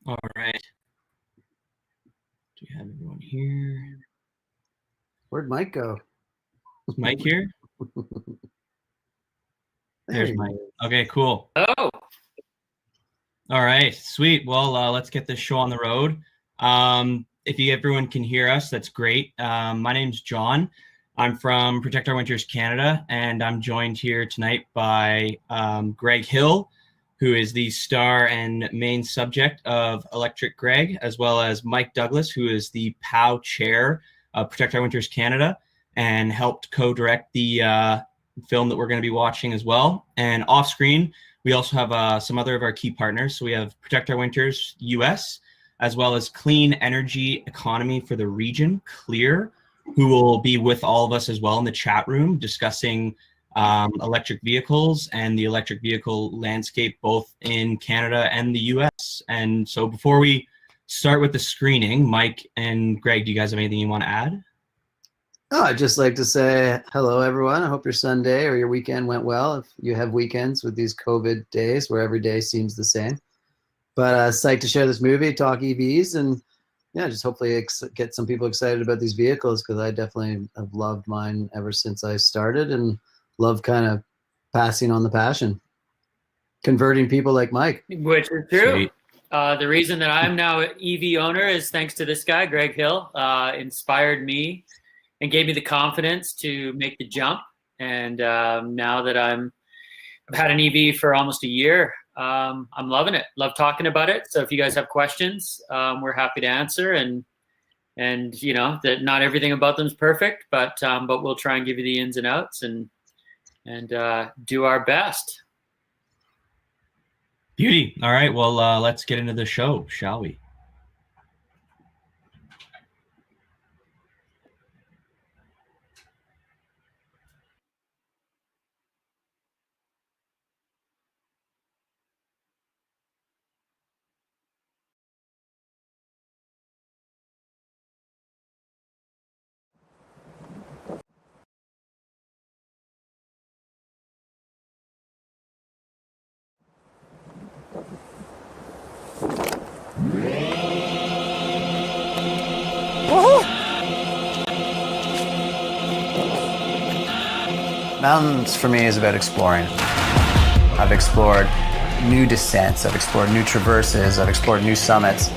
All right. Do we have everyone here? Where'd Mike go? Is Mike here? There's Mike. Is. Okay, cool. Oh. All right, sweet. Well, let's get this show on the road. If everyone can hear us, that's great. My name's John. I'm from Protect Our Winters Canada, and I'm joined here tonight by Greg Hill, who is the star and main subject of Electric Greg, as well as Mike Douglas, who is the POW chair of Protect Our Winters Canada and helped co-direct the film that we're going to be watching as well. And off screen, we also have some other of our key partners. So we have Protect Our Winters US, as well as Clean Energy Economy for the Region, CLEAR, who will be with all of us as well in the chat room discussing electric vehicles and the electric vehicle landscape, both in Canada and the US. And so before we start with the screening, Mike and Greg, do you guys have anything you want to add? Oh, I'd just like to say hello, everyone. I hope your Sunday or your weekend went well. If you have weekends with these COVID days where every day seems the same. But psyched to share this movie, talk EVs, and yeah, just hopefully get some people excited about these vehicles, because I definitely have loved mine ever since I started and love kind of passing on the passion, converting people like Mike. Which is true. Sweet. The reason that I'm now an EV owner is thanks to this guy, Greg Hill. Inspired me and gave me the confidence to make the jump. And now that I've had an EV for almost a year, I'm loving it. Love talking about it. So if you guys have questions, we're happy to answer. And you know that not everything about them is perfect, but we'll try and give you the ins and outs and do our best. Beauty. All right. Well, let's get into the show, shall we? Mountains for me is about exploring. I've explored new descents, I've explored new traverses, I've explored new summits,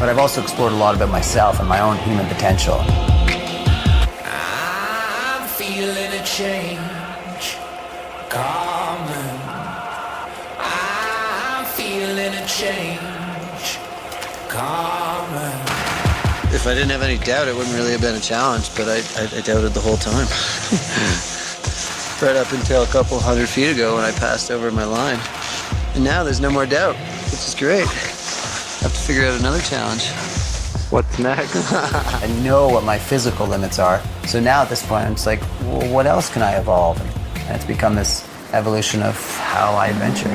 but I've also explored a lot about myself and my own human potential. I'm feeling a change coming. I'm feeling a change coming. If I didn't have any doubt, it wouldn't really have been a challenge, but I doubted the whole time. Right up until a couple 100 feet ago when I passed over my line. And now there's no more doubt, which is great. I have to figure out another challenge. What's next? I know what my physical limits are, so now at this point it's like, well, what else can I evolve? And it's become this evolution of how I adventure.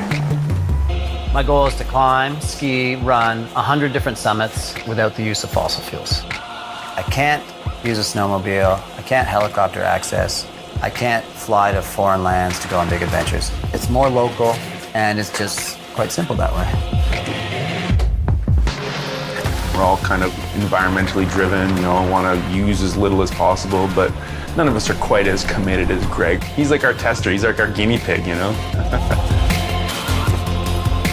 My goal is to climb, ski, run 100 different summits without the use of fossil fuels. I can't use a snowmobile, I can't helicopter access, I can't fly to foreign lands to go on big adventures. It's more local, and it's just quite simple that way. We're all kind of environmentally driven, you know, want to use as little as possible, but none of us are quite as committed as Greg. He's like our tester, he's like our guinea pig, you know?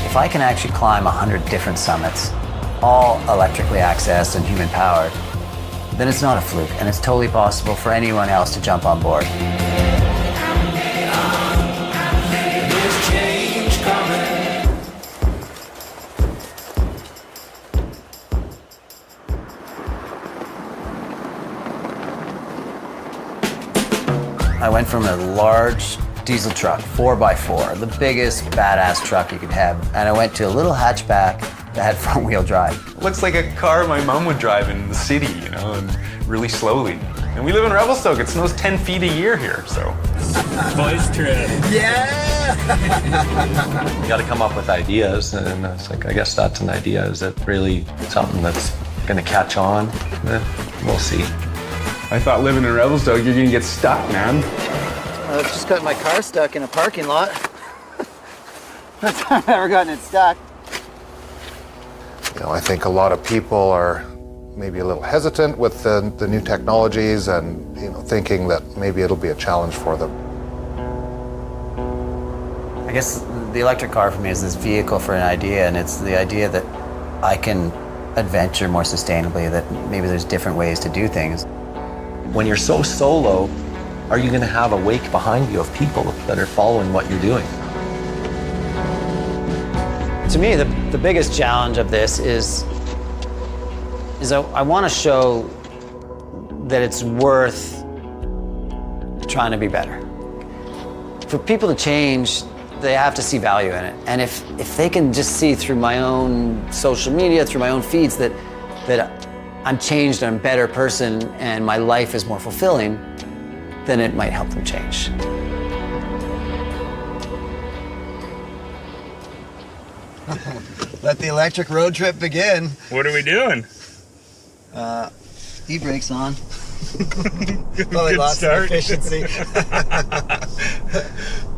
If I can actually climb 100 different summits, all electrically accessed and human powered, then it's not a fluke, and it's totally possible for anyone else to jump on board. There's change coming. I went from a large diesel truck, 4x4, the biggest badass truck you could have, and I went to a little hatchback that had front-wheel drive. Looks like a car my mom would drive in the city, you know, and really slowly. And we live in Revelstoke, it snows 10 feet a year here, so. Boys trip. Yeah! You got to come up with ideas, and it's like, I guess that's an idea. Is it really something that's going to catch on? We'll see. I thought living in Revelstoke, you're gonna get stuck, man. I've just got my car stuck in a parking lot. That's how I've ever gotten it stuck. I think a lot of people are maybe a little hesitant with the new technologies and thinking that maybe it'll be a challenge for them. I guess the electric car for me is this vehicle for an idea, and it's the idea that I can adventure more sustainably, that maybe there's different ways to do things. When you're so solo, are you going to have a wake behind you of people that are following what you're doing? To me, the biggest challenge of this is I want to show that it's worth trying to be better. For people to change, they have to see value in it. And if they can just see through my own social media, through my own feeds, that I'm changed, I'm a better person, and my life is more fulfilling, then it might help them change. Let the electric road trip begin. What are we doing? E-brakes on. Probably lost some efficiency.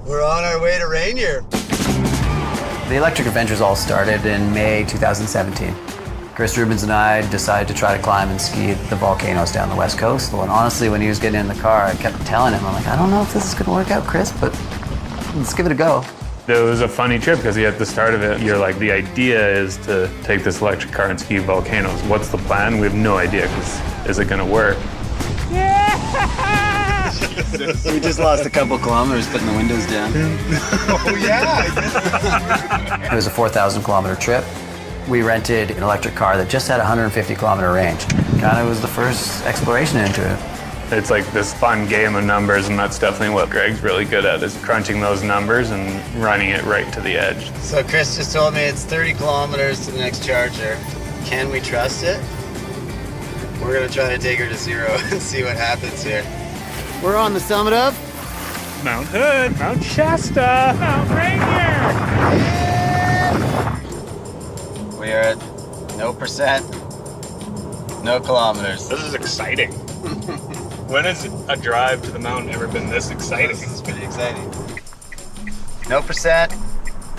We're on our way to Rainier. The electric adventures all started in May 2017. Chris Rubens and I decided to try to climb and ski the volcanoes down the west coast. Well, and honestly, when he was getting in the car, I kept telling him, I'm like, I don't know if this is going to work out, Chris, but let's give it a go. It was a funny trip because at the start of it, you're like, the idea is to take this electric car and ski volcanoes. What's the plan? We have no idea, because is it going to work? We just lost a couple kilometers putting the windows down. Oh, yeah. It was a 4,000 kilometer trip. We rented an electric car that just had a 150 kilometer range. Kind of was the first exploration into it. It's like this fun game of numbers, and that's definitely what Greg's really good at, is crunching those numbers and running it right to the edge. So Chris just told me it's 30 kilometers to the next charger. Can we trust it? We're gonna try to take her to zero and see what happens here. We're on the summit of Mount Hood, Mount Shasta, Mount Rainier. We are at no percent, no kilometers. This is exciting. When has a drive to the mountain ever been this exciting? This is pretty exciting. No percent,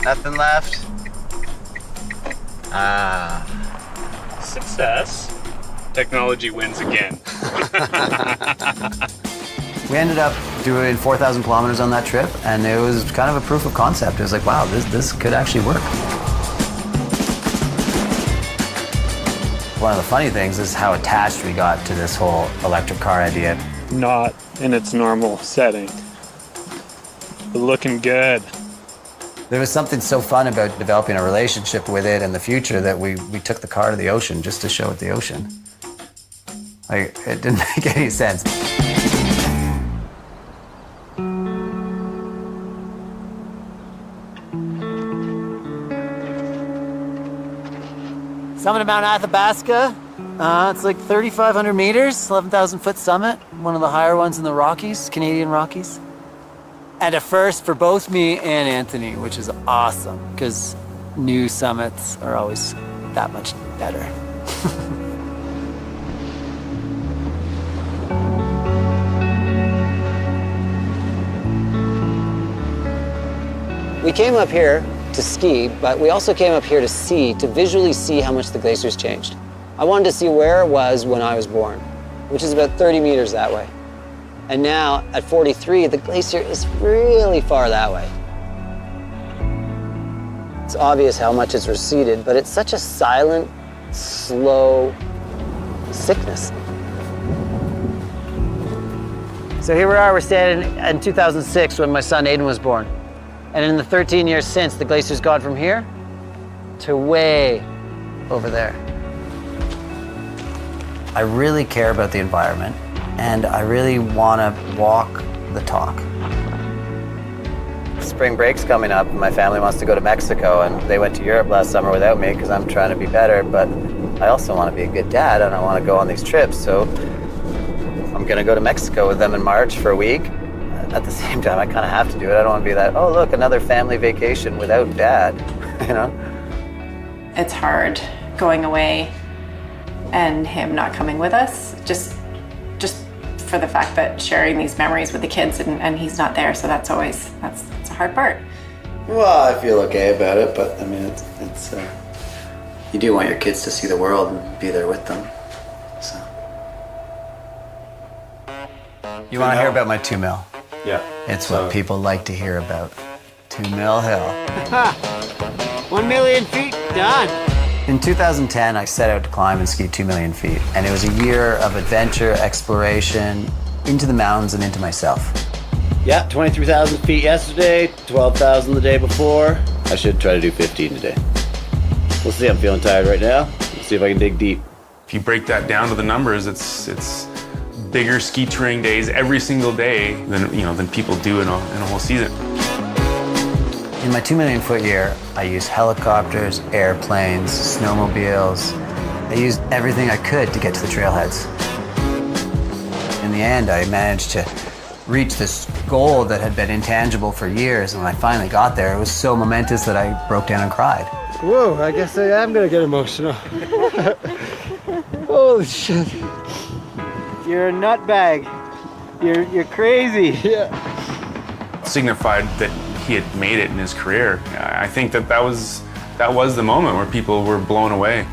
nothing left. Success. Technology wins again. We ended up doing 4,000 kilometers on that trip, and it was kind of a proof of concept. It was like, wow, this could actually work. One of the funny things is how attached we got to this whole electric car idea. Not in its normal setting. But looking good. There was something so fun about developing a relationship with it in the future that we took the car to the ocean just to show it the ocean. Like, it didn't make any sense. Summit of Mount Athabasca. It's like 3,500 meters, 11,000 foot summit. One of the higher ones in the Rockies, Canadian Rockies. And a first for both me and Anthony, which is awesome, because new summits are always that much better. We came up here to ski, but we also came up here to visually see how much the glacier's changed. I wanted to see where it was when I was born, which is about 30 meters that way. And now, at 43, the glacier is really far that way. It's obvious how much it's receded, but it's such a silent, slow sickness. So here we are, we're standing in 2006 when my son Aiden was born. And in the 13 years since, the glacier's gone from here to way over there. I really care about the environment, and I really want to walk the talk. Spring break's coming up, and my family wants to go to Mexico, and they went to Europe last summer without me because I'm trying to be better, but I also want to be a good dad, and I want to go on these trips, so I'm going to go to Mexico with them in March for a week. At the same time, I kind of have to do it. I don't want to be that, oh, look, another family vacation without dad, you know? It's hard going away and him not coming with us, just for the fact that sharing these memories with the kids and he's not there, so that's a hard part. Well, I feel okay about it, but I mean, it's you do want your kids to see the world and be there with them. So. You want to hear about my 2 mil? Yeah. It's what people like to hear about. 2 Mill Hill. 1 million feet, done. In 2010, I set out to climb and ski 2 million feet, and it was a year of adventure, exploration, into the mountains and into myself. Yeah, 23,000 feet yesterday, 12,000 the day before. I should try to do 15 today. We'll see, I'm feeling tired right now. Let's see if I can dig deep. If you break that down to the numbers, it's bigger ski touring days every single day than people do in a whole season. In my 2 million foot year, I used helicopters, airplanes, snowmobiles. I used everything I could to get to the trailheads. In the end, I managed to reach this goal that had been intangible for years, and when I finally got there, it was so momentous that I broke down and cried. Whoa, I guess I am gonna get emotional. Holy shit. You're a nutbag. You're crazy. Yeah. Signified that he had made it in his career. I think that was the moment where people were blown away.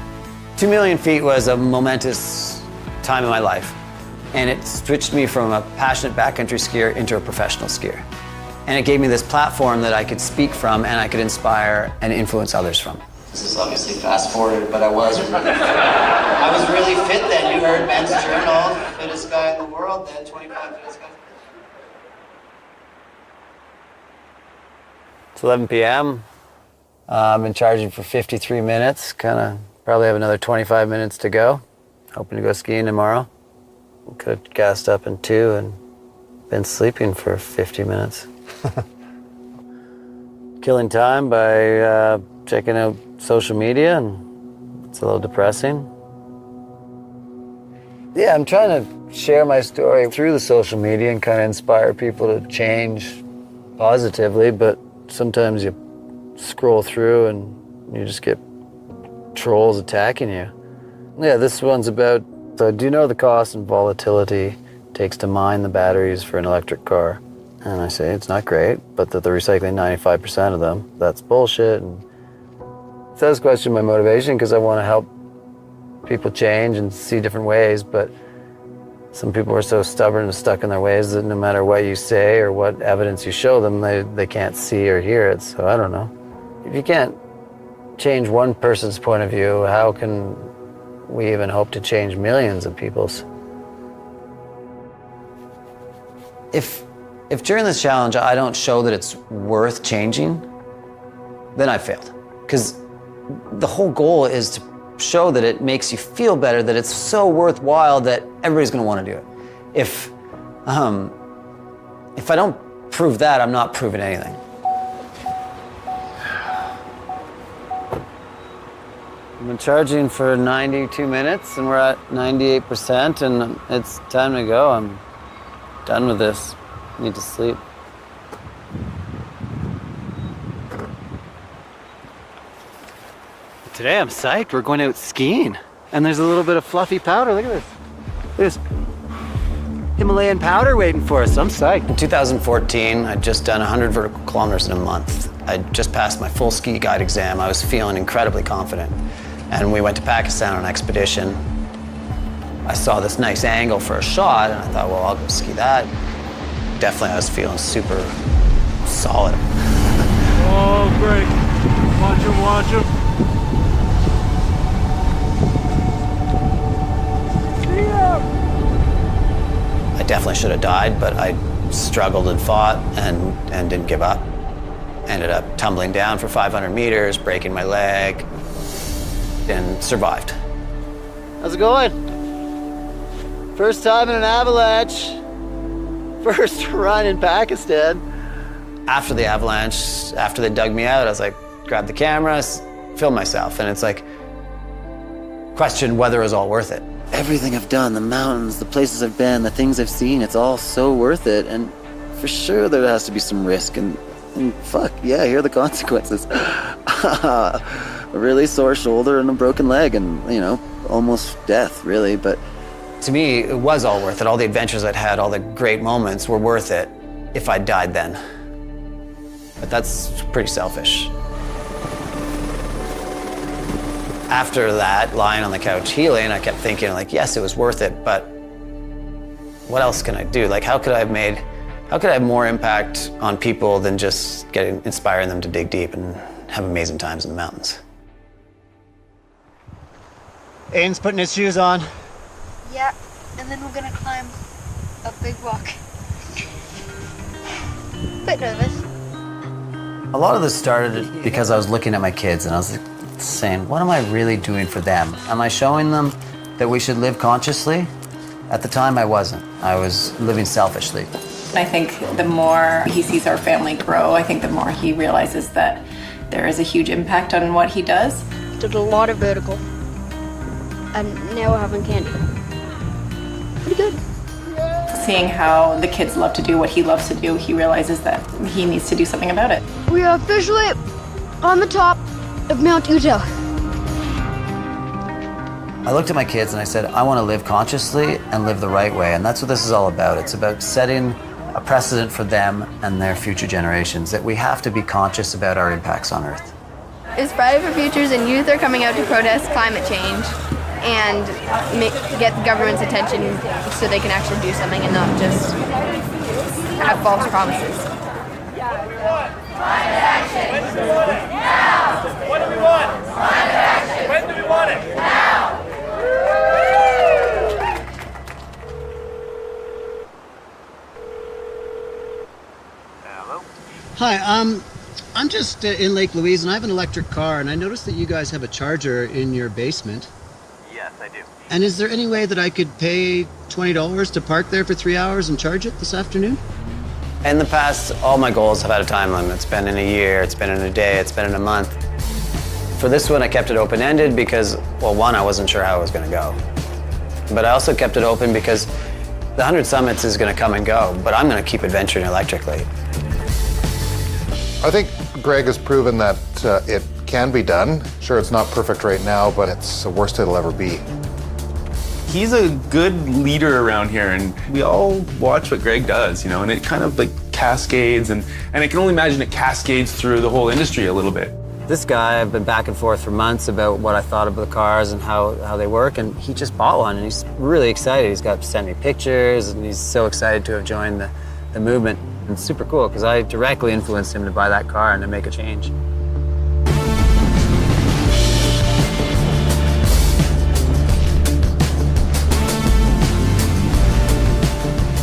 2 million feet was a momentous time in my life, and it switched me from a passionate backcountry skier into a professional skier. And it gave me this platform that I could speak from and I could inspire and influence others from. This is obviously fast forwarded, but I was really fit then. You heard Men's Journal, fittest guy in the world then, 25 fittest guy. It's 11 p.m. I've been charging for 53 minutes. Probably have another 25 minutes to go. Hoping to go skiing tomorrow. Could have gassed up in 2 and been sleeping for 50 minutes. Killing time by checking out social media, and it's a little depressing. Yeah, I'm trying to share my story through the social media and kind of inspire people to change positively, but sometimes you scroll through and you just get trolls attacking you. Yeah, this one's about, so do you know the cost and volatility it takes to mine the batteries for an electric car? And I say, it's not great, but that they're recycling 95% of them. That's bullshit. And it does question my motivation because I want to help people change and see different ways, but some people are so stubborn and stuck in their ways that no matter what you say or what evidence you show them, they can't see or hear it. So I don't know. If you can't change one person's point of view, how can we even hope to change millions of people's? If during this challenge I don't show that it's worth changing, then I failed. Because the whole goal is to show that it makes you feel better, that it's so worthwhile that everybody's gonna wanna do it. If I don't prove that, I'm not proving anything. I've been charging for 92 minutes and we're at 98% and it's time to go. I'm done with this. I need to sleep. Today I'm psyched. We're going out skiing. And there's a little bit of fluffy powder. Look at this. There's Himalayan powder waiting for us. I'm psyched. In 2014, I'd just done 100 vertical kilometers in a month. I'd just passed my full ski guide exam. I was feeling incredibly confident. And we went to Pakistan on an expedition. I saw this nice angle for a shot and I thought, well, I'll go ski that. Definitely I was feeling super solid. Oh, great. Watch him, watch him. I definitely should have died, but I struggled and fought and didn't give up. Ended up tumbling down for 500 meters, breaking my leg, and survived. How's it going? First time in an avalanche. First run in Pakistan. After the avalanche, after they dug me out, I was like, grab the cameras, film myself. And it's like, question whether it was all worth it. Everything I've done, the mountains, the places I've been, the things I've seen, it's all so worth it. And for sure there has to be some risk and fuck, yeah, here are the consequences. A really sore shoulder and a broken leg and, almost death, really. But to me, it was all worth it. All the adventures I'd had, all the great moments were worth it if I died then. But that's pretty selfish. after that, lying on the couch healing, I kept thinking like, yes, it was worth it, but what else can I do? Like, how could I have more impact on people than just inspiring them to dig deep and have amazing times in the mountains? Aiden's putting his shoes on. Yeah, and then we're gonna climb a big rock. Bit nervous. A lot of this started because I was looking at my kids and I was saying, what am I really doing for them? Am I showing them that we should live consciously? At the time, I wasn't. I was living selfishly. I think the more he sees our family grow, I think the more he realizes that there is a huge impact on what he does. Did a lot of vertical. And now we're having candy. Pretty good. Seeing how the kids love to do what he loves to do, he realizes that he needs to do something about it. We are officially on the top of Mount Utah. I looked at my kids and I said, I want to live consciously and live the right way. And that's what this is all about. It's about setting a precedent for them and their future generations, that we have to be conscious about our impacts on Earth. It's Friday for Futures, and youth are coming out to protest climate change and get the government's attention so they can actually do something and not just have false promises. Climate action! Now! What do we want? Climate action! When do we want it? Now! Hello? Hi, I'm just in Lake Louise and I have an electric car and I noticed that you guys have a charger in your basement. Yes, I do. And is there any way that I could pay $20 to park there for 3 hours and charge it this afternoon? In the past, all my goals have had a time limit. It's been in a year, it's been in a day, it's been in a month. For this one, I kept it open-ended because, well, one, I wasn't sure how it was going to go. But I also kept it open because the 100 Summits is going to come and go, but I'm going to keep adventuring electrically. I think Greg has proven that it can be done. Sure, it's not perfect right now, but it's the worst it'll ever be. He's a good leader around here, and we all watch what Greg does, you know, and it kind of like cascades, and I can only imagine it cascades through the whole industry a little bit. This guy, I've been back and forth for months about what I thought of the cars and how they work, and he just bought one, and he's really excited. He's got sent me pictures, and he's so excited to have joined the movement. And it's super cool, because I directly influenced him to buy that car and to make a change.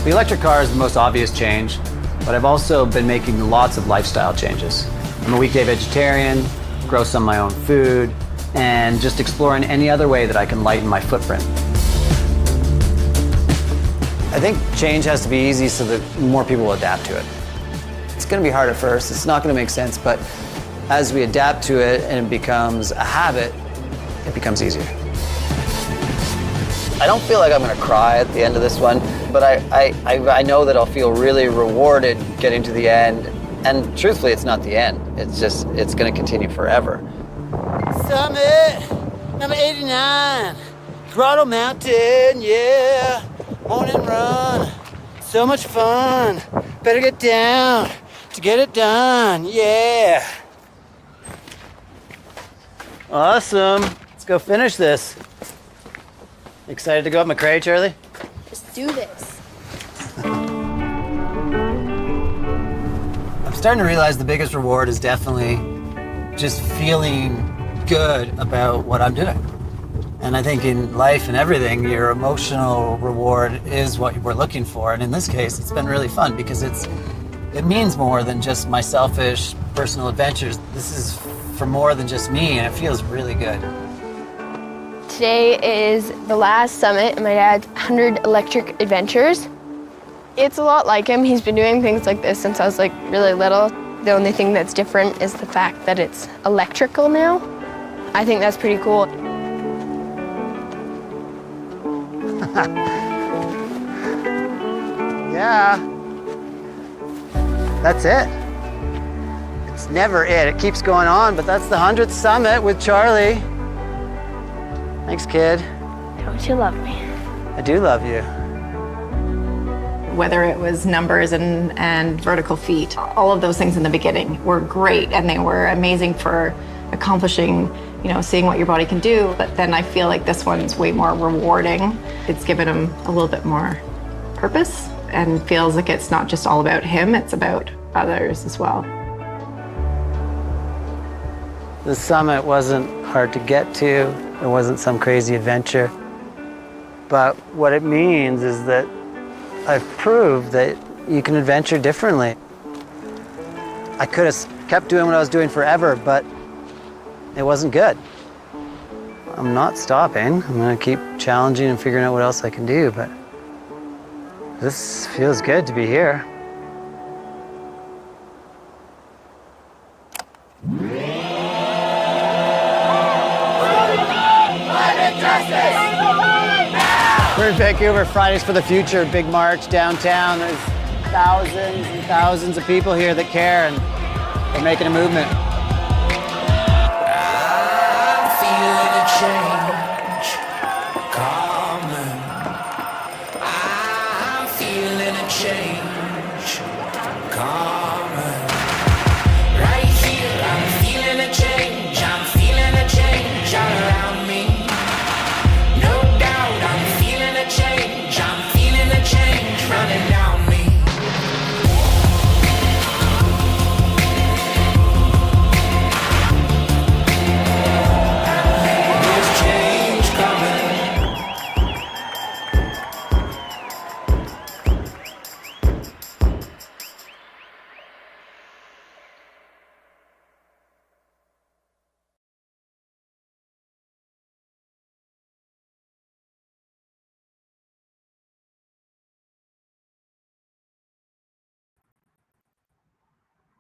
The electric car is the most obvious change, but I've also been making lots of lifestyle changes. I'm a weekday vegetarian, grow some of my own food, and just exploring any other way that I can lighten my footprint. I think change has to be easy so that more people will adapt to it. It's going to be hard at first, it's not going to make sense, but as we adapt to it and it becomes a habit, it becomes easier. I don't feel like I'm going to cry at the end of this one, but I know that I'll feel really rewarded getting to the end. And truthfully, it's not the end. It's going to continue forever. Summit number 89, Grotto Mountain, yeah. Morning run, so much fun. Better get down to get it done, yeah. Awesome. Let's go finish this. Excited to go up McCrae, Charlie? Let's do this. I'm starting to realize the biggest reward is definitely just feeling good about what I'm doing. And I think in life and everything, your emotional reward is what we're looking for. And in this case, it's been really fun because it means more than just my selfish personal adventures. This is for more than just me, and it feels really good. Today is the last summit in my dad's 100 Electric Adventures. It's a lot like him. He's been doing things like this since I was like really little. The only thing that's different is the fact that it's electrical now. I think that's pretty cool. Yeah. That's it. It's never it. It keeps going on, but that's the 100th Summit with Charlie. Thanks, kid. Don't you love me? I do love you. Whether it was numbers and vertical feet, all of those things in the beginning were great, and they were amazing for accomplishing, seeing what your body can do. But then I feel like this one's way more rewarding. It's given him a little bit more purpose and feels like it's not just all about him, it's about others as well. The summit wasn't hard to get to. It wasn't some crazy adventure. But what it means is that I've proved that you can adventure differently. I could have kept doing what I was doing forever, but it wasn't good. I'm not stopping. I'm gonna keep challenging and figuring out what else I can do, but this feels good to be here. We're in Vancouver, Fridays for the Future, big march downtown. There's thousands and thousands of people here that care, and we're making a movement. I'm feeling a change coming. I'm feeling a change coming. Right here, I'm feeling a change. I'm feeling a change all around me. No doubt, I'm feeling a change. I'm feeling a change running down me.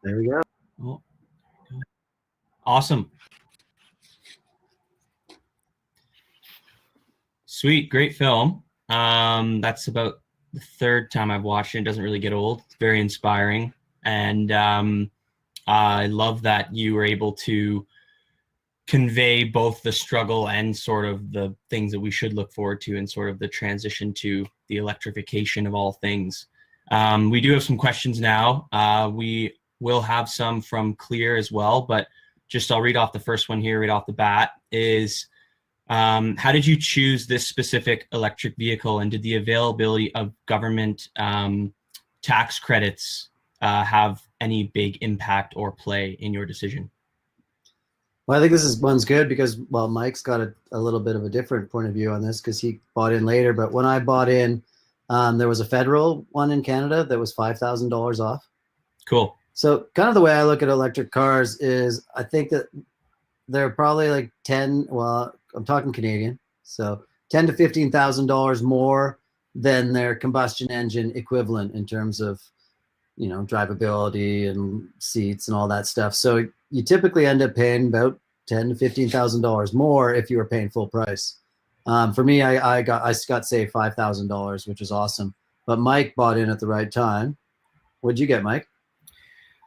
There we go. Oh. Awesome. Sweet, great film. That's about the third time I've watched it. It doesn't really get old. It's very inspiring. And I love that you were able to convey both the struggle and sort of the things that we should look forward to and sort of the transition to the electrification of all things. We do have some questions now. We will have some from Clear as well, but just I'll read off the first one here right off the bat is, how did you choose this specific electric vehicle, and did the availability of government tax credits have any big impact or play in your decision? Well, I think one's good because, well, Mike's got a little bit of a different point of view on this because he bought in later. But when I bought in, there was a federal one in Canada that was $5,000 off. Cool. So kind of the way I look at electric cars is I think that they're probably like well, I'm talking Canadian, so $10,000 to $15,000 more than their combustion engine equivalent in terms of, drivability and seats and all that stuff. So you typically end up paying about $10,000 to $15,000 more if you were paying full price. For me, I got saved $5,000, which is awesome. But Mike bought in at the right time. What'd you get, Mike?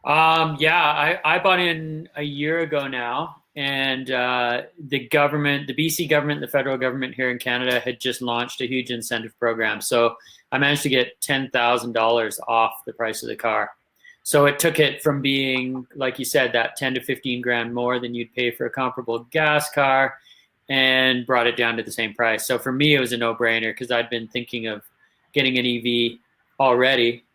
I bought in a year ago now, and the government, the BC government, the federal government here in Canada had just launched a huge incentive program. So I managed to get $10,000 off the price of the car. So it took it from being, like you said, that 10 to 15 grand more than you'd pay for a comparable gas car, and brought it down to the same price. So for me, it was a no-brainer because I'd been thinking of getting an EV already.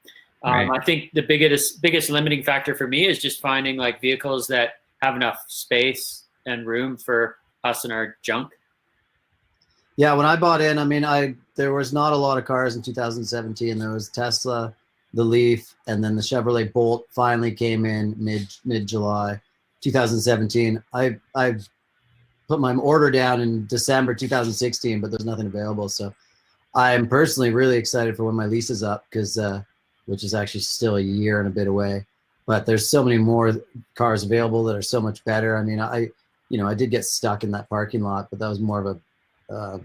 Right. I think the biggest limiting factor for me is just finding like vehicles that have enough space and room for us and our junk. Yeah, when I bought in, there was not a lot of cars in 2017. There was Tesla, the Leaf, and then the Chevrolet Bolt finally came in mid-July 2017. I put my order down in December 2016, but there's nothing available. So I'm personally really excited for when my lease is up because which is actually still a year and a bit away. But there's so many more cars available that are so much better. I mean, I did get stuck in that parking lot, but that was more of a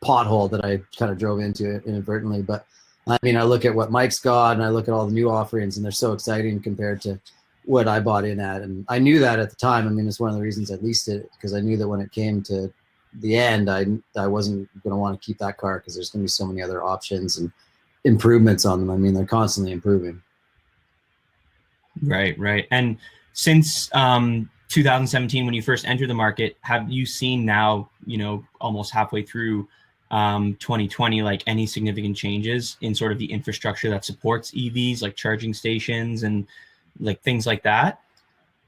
pothole that I kind of drove into inadvertently. But I mean, I look at what Mike's got and I look at all the new offerings, and they're so exciting compared to what I bought in at. And I knew that at the time. I mean, it's one of the reasons I leased it, because I knew that when it came to the end, I wasn't going to want to keep that car because there's going to be so many other options and improvements on them. I mean, they're constantly improving. Right. And since 2017 when you first entered the market, have you seen now, you know, almost halfway through 2020, like any significant changes in sort of the infrastructure that supports EVs, like charging stations and like things like that?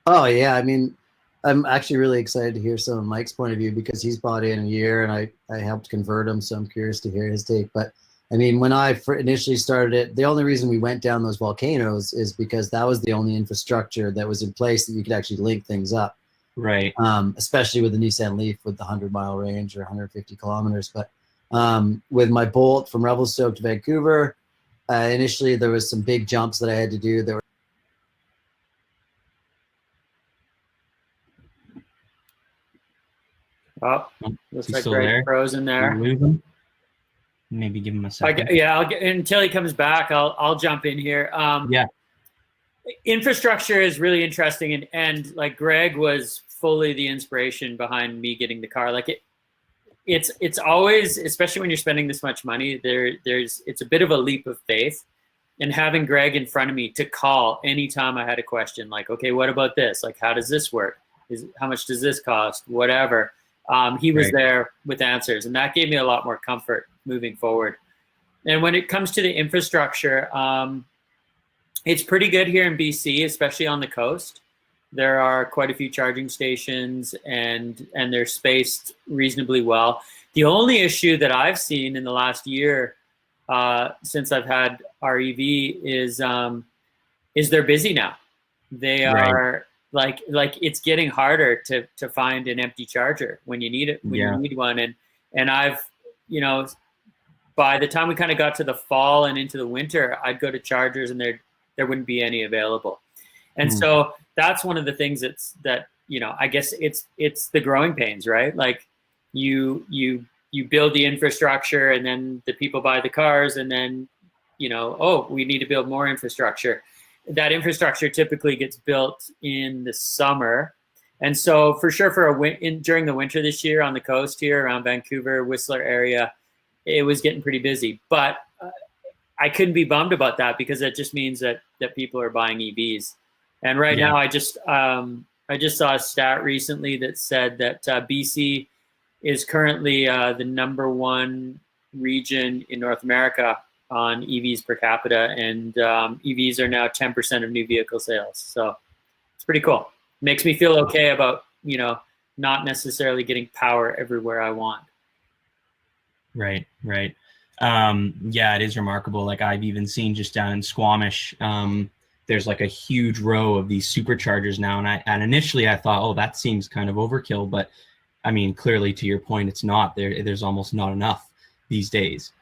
Oh yeah, I mean, I'm actually really excited to hear some of Mike's point of view because he's bought in a year and I helped convert him, so I'm curious to hear his take. But I mean, when I initially started it, the only reason we went down those volcanoes is because that was the only infrastructure that was in place that you could actually link things up. Right. Especially with the Nissan Leaf with the 100-mile range or 150 kilometers. But with my Bolt from Revelstoke to Vancouver, initially there was some big jumps that I had to do. There were looks He's like still Greg there? frozen there. Did we lose him? Maybe give him a second. I'll get until he comes back. I'll jump in here. Yeah. Infrastructure is really interesting, and like Greg was fully the inspiration behind me getting the car. Like it's always, especially when you're spending this much money, it's a bit of a leap of faith. And having Greg in front of me to call anytime I had a question, like, okay, what about this? Like, how does this work? How much does this cost? Whatever. He was there with answers, and that gave me a lot more comfort moving forward. And when it comes to the infrastructure, it's pretty good here in BC, especially on the coast. There are quite a few charging stations, and they're spaced reasonably well. The only issue that I've seen in the last year since I've had our EV is they're busy now. They are like it's getting harder to find an empty charger when you need it, when you need one. And I've, you know, by the time we kind of got to the fall and into the winter, I'd go to chargers and there wouldn't be any available. And so that's one of the things that, you know, I guess it's the growing pains, right? Like you build the infrastructure and then the people buy the cars and then, you know, oh, we need to build more infrastructure. That infrastructure typically gets built in the summer. And so for sure during the winter this year on the coast here around Vancouver, Whistler area, it was getting pretty busy. But I couldn't be bummed about that because that just means that people are buying EVs. And right now I just saw a stat recently that said that BC is currently the #1 region in North America on EVs per capita, and EVs are now 10% of new vehicle sales. So it's pretty cool. Makes me feel okay about, you know, not necessarily getting power everywhere I want. Right. Yeah, it is remarkable. Like I've even seen just down in Squamish, there's like a huge row of these superchargers now. And initially I thought, oh, that seems kind of overkill, but I mean, clearly to your point, it's not. There's almost not enough these days.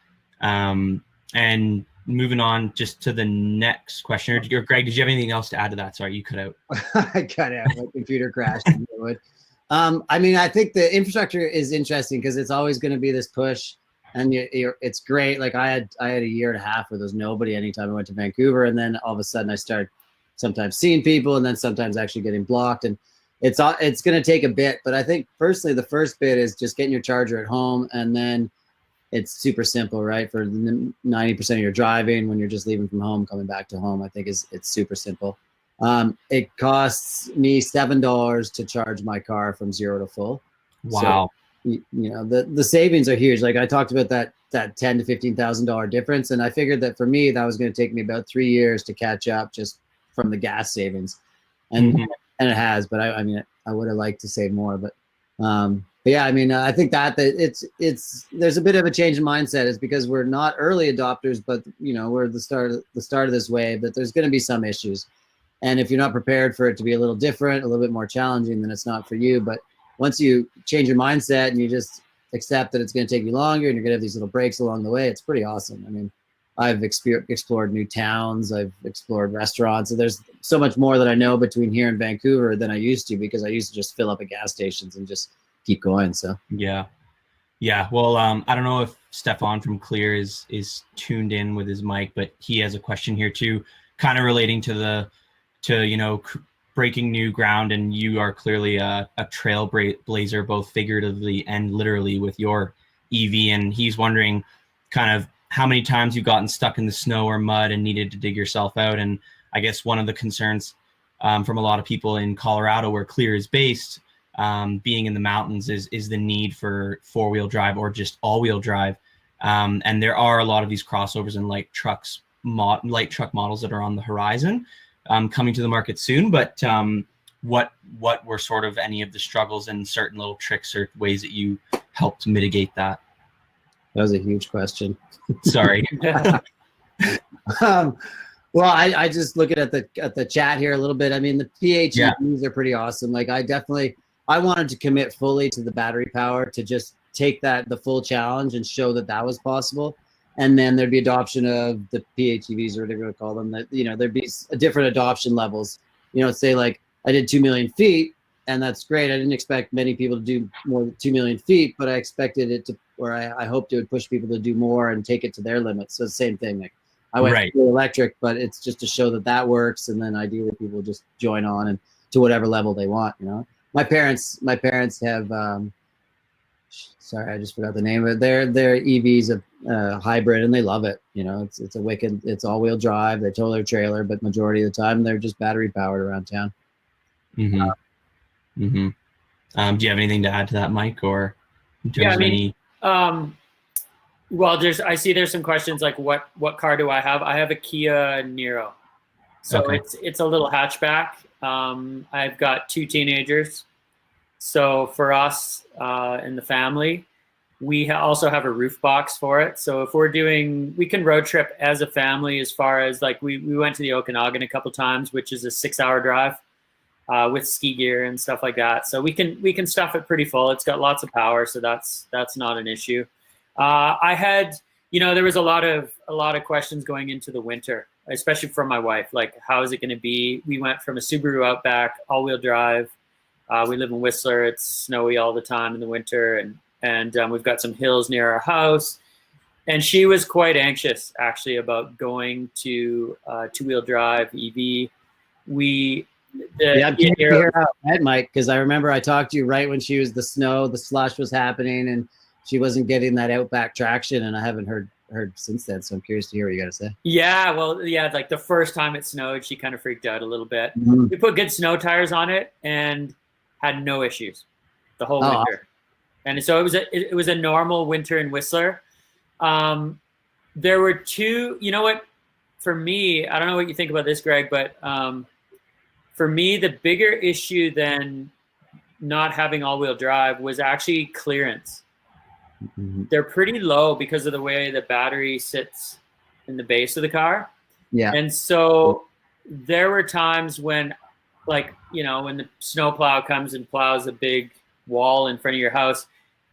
And moving on just to the next question. Greg, did you have anything else to add to that? Sorry, you cut out. I cut out. My computer crashed. I mean, I think the infrastructure is interesting because it's always going to be this push, and it's great. Like I had a year and a half where there was nobody anytime I went to Vancouver, and then all of a sudden I start sometimes seeing people, and then sometimes actually getting blocked, and it's going to take a bit. But I think personally, the first bit is just getting your charger at home, and then it's super simple, right? For 90% of your driving, when you're just leaving from home, coming back to home, I think it's super simple. It costs me $7 to charge my car from 0 to full. Wow. So, you know, the savings are huge. Like I talked about that $10,000 to $15,000 difference. And I figured that for me, that was going to take me about 3 years to catch up just from the gas savings. And and it has, but I mean, I would have liked to save more, but yeah, I mean, I think that there's a bit of a change in mindset. It's because we're not early adopters, but you know, we're the start of this wave, that there's going to be some issues. And if you're not prepared for it to be a little different, a little bit more challenging, then it's not for you. But once you change your mindset and you just accept that it's going to take you longer and you're going to have these little breaks along the way, it's pretty awesome. I mean, I've explored new towns, I've explored restaurants, and there's so much more that I know between here and Vancouver than I used to, because I used to just fill up at gas stations and just keep going. So yeah. Well, I don't know if Stefan from Clear is tuned in with his mic, but he has a question here too, kind of relating to you know, breaking new ground. And you are clearly a trailblazer, both figuratively and literally, with your EV. And he's wondering kind of how many times you've gotten stuck in the snow or mud and needed to dig yourself out. And I guess one of the concerns from a lot of people in Colorado, where Clear is based. Being in the mountains is the need for 4-wheel drive or just all-wheel drive. And there are a lot of these crossovers and light truck models that are on the horizon, coming to the market soon. But what were sort of any of the struggles and certain little tricks or ways that you helped mitigate that? That was a huge question. Sorry. Well, I just looking at the chat here a little bit. I mean, the PHEVs are pretty awesome. Like I wanted to commit fully to the battery power to just take the full challenge and show that was possible. And then there'd be adoption of the PHEVs or whatever you want to call them. That, you know, there'd be different adoption levels. You know, say like I did 2 million feet, and that's great. I didn't expect many people to do more than 2 million feet, but I expected it to, or I hoped it would push people to do more and take it to their limits. So same thing. Like I went fully electric, but it's just to show that works, and then ideally people just join on and to whatever level they want. You know, my parents have. Sorry, I just forgot the name of it. Their EV's a hybrid, and they love it. You know, it's all-wheel drive. They tow their trailer, but majority of the time they're just battery powered around town. Mm-hmm. Mm-hmm. Do you have anything to add to that, Mike, or in terms of any? Well, I see there's some questions like what car do I have? I have a Kia Niro, so it's a little hatchback. I've got 2 teenagers. So for us in the family, we also have a roof box for it. So if we can road trip as a family as far as like we went to the Okanagan a couple times, which is a 6-hour drive with ski gear and stuff like that. So we can stuff it pretty full. It's got lots of power, so that's not an issue. I had, there was a lot of questions going into the winter, especially from my wife, like how is it going to be? We went from a Subaru Outback all-wheel drive. We live in Whistler. It's snowy all the time in the winter, and we've got some hills near our house. And she was quite anxious, actually, about going to 2-wheel drive EV. I'm keen to hear how it went, Mike, because I remember I talked to you right when the slush was happening, and she wasn't getting that Outback traction, and I haven't heard since then. So I'm curious to hear what you got to say. Yeah, well, like the first time it snowed, she kind of freaked out a little bit. Mm-hmm. We put good snow tires on it and had no issues the whole winter. And so it was a normal winter in Whistler. There were 2, you know what, for me, I don't know what you think about this, Greg, but for me, the bigger issue than not having all-wheel drive was actually clearance. Mm-hmm. They're pretty low because of the way the battery sits in the base of the car. Yeah. And so there were times when, like, when the snowplow comes and plows a big wall in front of your house,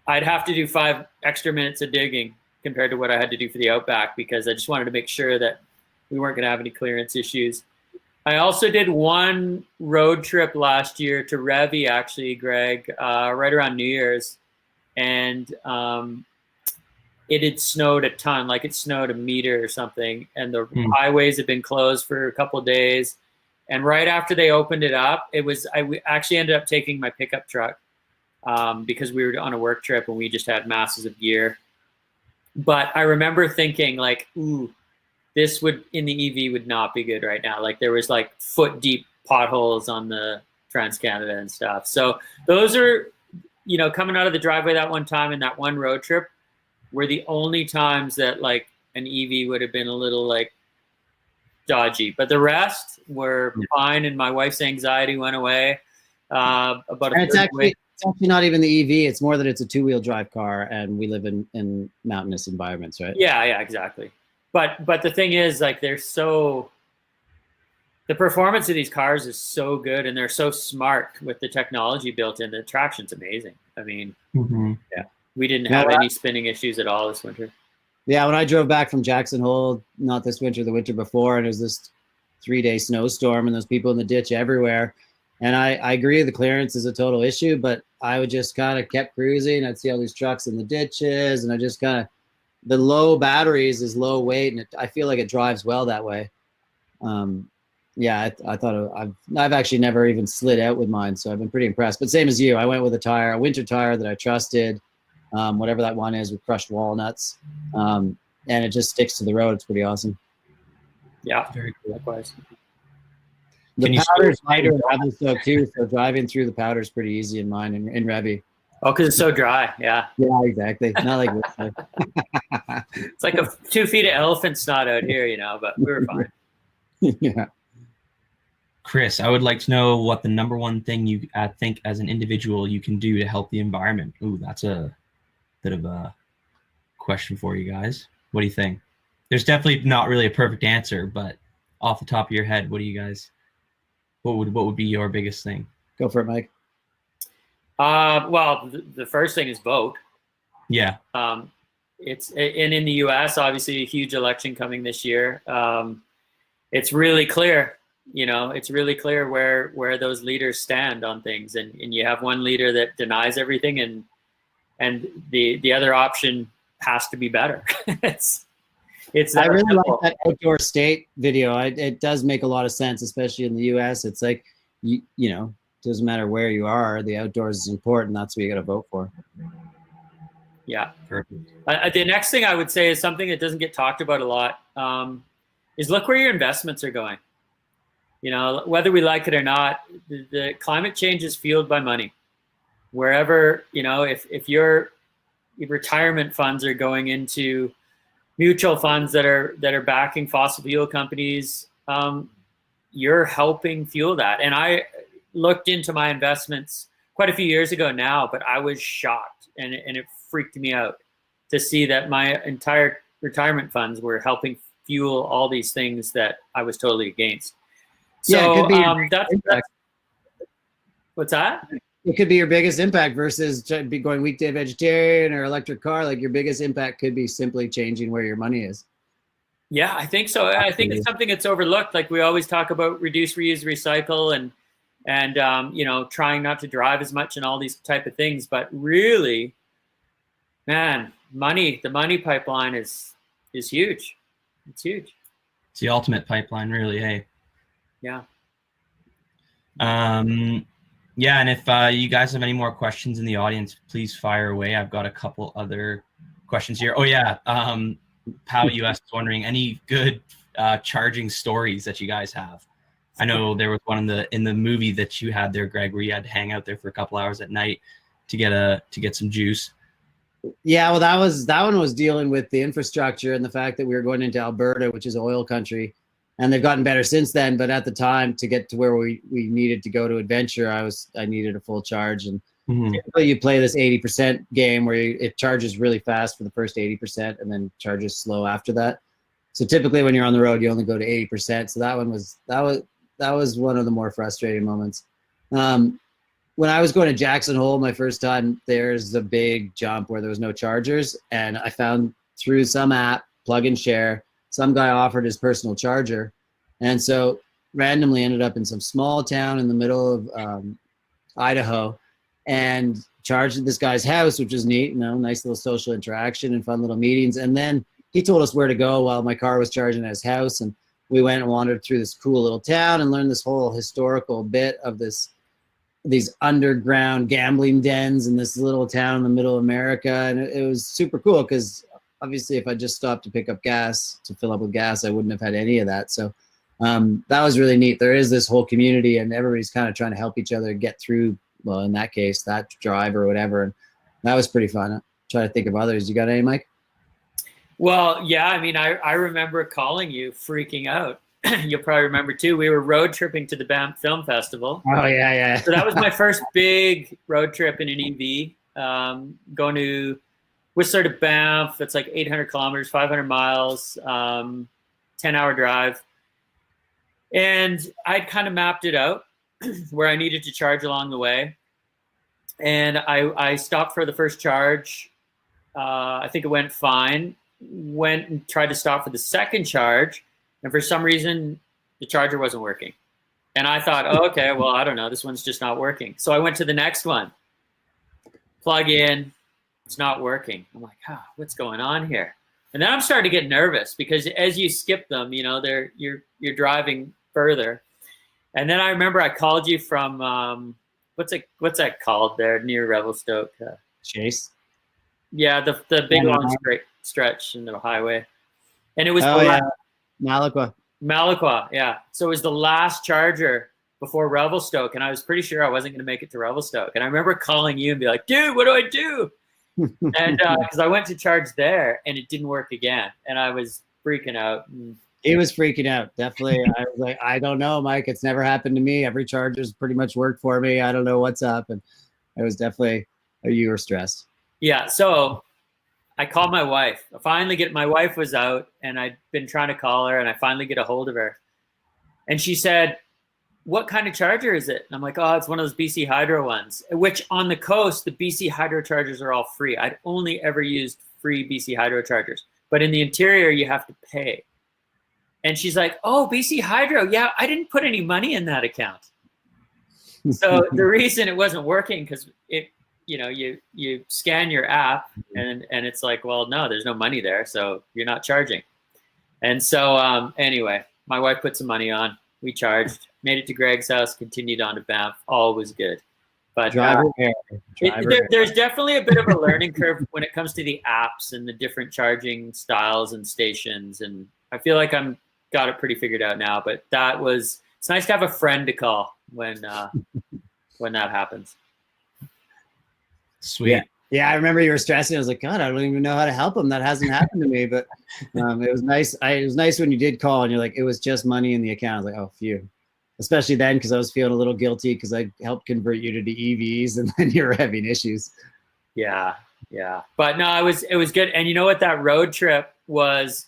I'd have to do 5 extra minutes of digging compared to what I had to do for the Outback, because I just wanted to make sure that we weren't going to have any clearance issues. I also did one road trip last year to Revy, actually, Greg, right around New Year's. And it had snowed a ton, like it snowed a meter or something. And the highways had been closed for a couple of days. And right after they opened it up, I actually ended up taking my pickup truck because we were on a work trip and we just had masses of gear. But I remember thinking like, ooh, this in the EV would not be good right now. Like there was like foot deep potholes on the Trans-Canada and stuff. So those are, coming out of the driveway that one time and that one road trip were the only times that like an EV would have been a little like dodgy, but the rest were fine. And my wife's anxiety went away. It's actually not even the EV. It's more that it's a 2-wheel drive car, and we live in mountainous environments, right? Yeah, exactly. But the thing is, like, the performance of these cars is so good, and they're so smart with the technology built in. The traction's amazing. I mean, yeah, we didn't have any spinning issues at all this winter. Yeah, when I drove back from Jackson Hole, not this winter, the winter before, and it was this 3-day snowstorm, and there's people in the ditch everywhere. And I agree the clearance is a total issue, but I would just kind of kept cruising. I'd see all these trucks in the ditches, and I just kind of, the low batteries is low weight, and I feel like it drives well that way. I thought I've actually never even slid out with mine, so I've been pretty impressed. But same as you, I went with a winter tire that I trusted, whatever that one is with crushed walnuts, and it just sticks to the road. It's pretty awesome. Yeah, very cool. Likewise. The powder's lighter in Revelstoke too, so driving through the powder is pretty easy in mine in Revy. Oh, because it's so dry. Yeah. Yeah, exactly. Not like this. It's like 2 feet of elephant snot out here, but we were fine. Yeah. Chris, I would like to know what the number one thing you think as an individual you can do to help the environment. Ooh, that's a bit of a question for you guys. What do you think? There's definitely not really a perfect answer, but off the top of your head, what would be your biggest thing? Go for it, Mike. Well, the first thing is vote. Yeah. And in the U.S., obviously a huge election coming this year. It's really clear, it's really clear where those leaders stand on things, and you have one leader that denies everything, and the other option has to be better. It's I really like that outdoor state video. It does make a lot of sense, especially in the U.S. It's like doesn't matter where you are, the outdoors is important. That's what you got to vote for. Yeah. The next thing I would say is something that doesn't get talked about a lot. Is look where your investments are going. Whether we like it or not, the climate change is fueled by money. Wherever, if your retirement funds are going into mutual funds that are backing fossil fuel companies, you're helping fuel that. And I looked into my investments quite a few years ago now, but I was shocked and it freaked me out to see that my entire retirement funds were helping fuel all these things that I was totally against. So yeah, it could be that's what's that? It could be your biggest impact versus going weekday vegetarian or electric car. Like your biggest impact could be simply changing where your money is. Yeah, I think so. I think it's something that's overlooked. Like we always talk about reduce, reuse, recycle, and trying not to drive as much and all these type of things. But really, man, the money pipeline is huge. It's huge. It's the ultimate pipeline, really. Hey. Yeah. Yeah, and if you guys have any more questions in the audience, please fire away. I've got a couple other questions here. Oh yeah, Pal US is wondering any good charging stories that you guys have. I know there was one in the movie that you had there, Greg, where you had to hang out there for a couple hours at night to get some juice. Yeah, well, that one was dealing with the infrastructure and the fact that we were going into Alberta, which is an oil country, and they've gotten better since then. But at the time, to get to where we needed to go to adventure, I needed a full charge, and typically you play this 80% game where it charges really fast for the first 80% and then charges slow after that. So typically when you're on the road, you only go to 80%. So that was one of the more frustrating moments. When I was going to Jackson Hole my first time, there's a big jump where there was no chargers, and I found through some app, Plug and Share, some guy offered his personal charger, and so randomly ended up in some small town in the middle of Idaho, and charged at this guy's house, which was neat, nice little social interaction and fun little meetings. And then he told us where to go while my car was charging at his house, and we went and wandered through this cool little town and learned this whole historical bit of these underground gambling dens in this little town in the middle of America. And it was super cool because obviously if I just stopped to pick up gas, to fill up with gas, I wouldn't have had any of that. So that was really neat. There is this whole community and everybody's kind of trying to help each other get through, well, in that case, that drive or whatever. And that was pretty fun. I'm trying to think of others. You got any, Mike? Well, yeah, I mean, I remember calling you freaking out. You'll probably remember too. We were road tripping to the Banff Film Festival. Oh yeah. So that was my first big road trip in an EV. Going to Whistler to Banff. It's like 800 kilometers, 500 miles, 10-hour drive. And I'd kind of mapped it out where I needed to charge along the way. And I stopped for the first charge. I think it went fine. Went and tried to stop for the second charge. And for some reason, the charger wasn't working. And I thought, oh, okay, well, I don't know. This one's just not working. So I went to the next one. Plug in. It's not working. I'm like, what's going on here? And then I'm starting to get nervous because as you skip them, you're driving further. And then I remember I called you from, what's that called there near Revelstoke? Chase? Yeah, the big long straight stretch in the highway. And it was Malaqua. Malaqua, yeah. So it was the last charger before Revelstoke, and I was pretty sure I wasn't going to make it to Revelstoke. And I remember calling you and be like, dude, what do I do? And because I went to charge there and it didn't work again, and I was freaking out. He was freaking out, definitely. I was like, I don't know, Mike. It's never happened to me. Every charger's pretty much worked for me. I don't know what's up. And it was definitely, you were stressed. Yeah, so I called my wife. My wife was out, and I'd been trying to call her, and I finally get a hold of her. And she said, what kind of charger is it? And I'm like, oh, it's one of those BC Hydro ones, which on the coast, the BC Hydro chargers are all free. I'd only ever used free BC Hydro chargers. But in the interior, you have to pay. And she's like, oh, BC Hydro. Yeah, I didn't put any money in that account. So the reason it wasn't working, because you scan your app and it's like, well, no, there's no money there, so you're not charging. And so anyway, my wife put some money on. We charged, made it to Greg's house, continued on to Banff. All was good. But there's definitely a bit of a learning curve when it comes to the apps and the different charging styles and stations. And I feel like I'm got it pretty figured out now. But it's nice to have a friend to call when that happens. Sweet. Yeah, I remember you were stressing. I was like, God, I don't even know how to help him. That hasn't happened to me. But it was nice. It was nice when you did call and you're like, it was just money in the account. I was like, oh, phew. Especially then, because I was feeling a little guilty because I helped convert you to the EVs, and then you were having issues. Yeah. But no, it was good. And you know what? That road trip was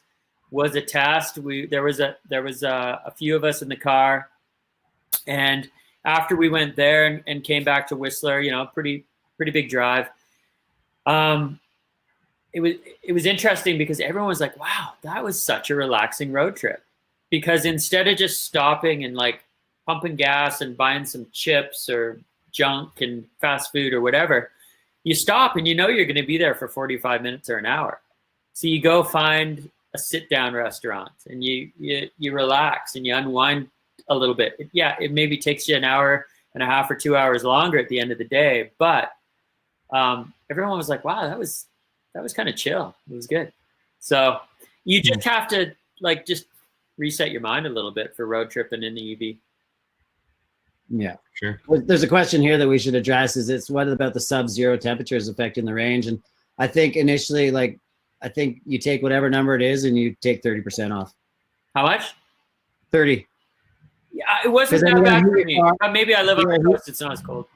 a test. There was a few of us in the car, and after we went there and came back to Whistler, pretty big drive. It was interesting because everyone was like, wow, that was such a relaxing road trip. Because instead of just stopping and like pumping gas and buying some chips or junk and fast food or whatever, you stop and you're going to be there for 45 minutes or an hour. So you go find a sit-down restaurant and you relax and you unwind a little bit. It maybe takes you an hour and a half or 2 hours longer at the end of the day, but everyone was like, wow, that was kind of chill. It was good. So you just have to just reset your mind a little bit for road tripping in the EV. Yeah, sure. Well, there's a question here that we should address. What about the sub-zero temperatures affecting the range? And I think initially, I think you take whatever number it is and you take 30% off. How much? 30. Yeah, it wasn't that bad for me. Maybe I live on the coast. It's not as cold.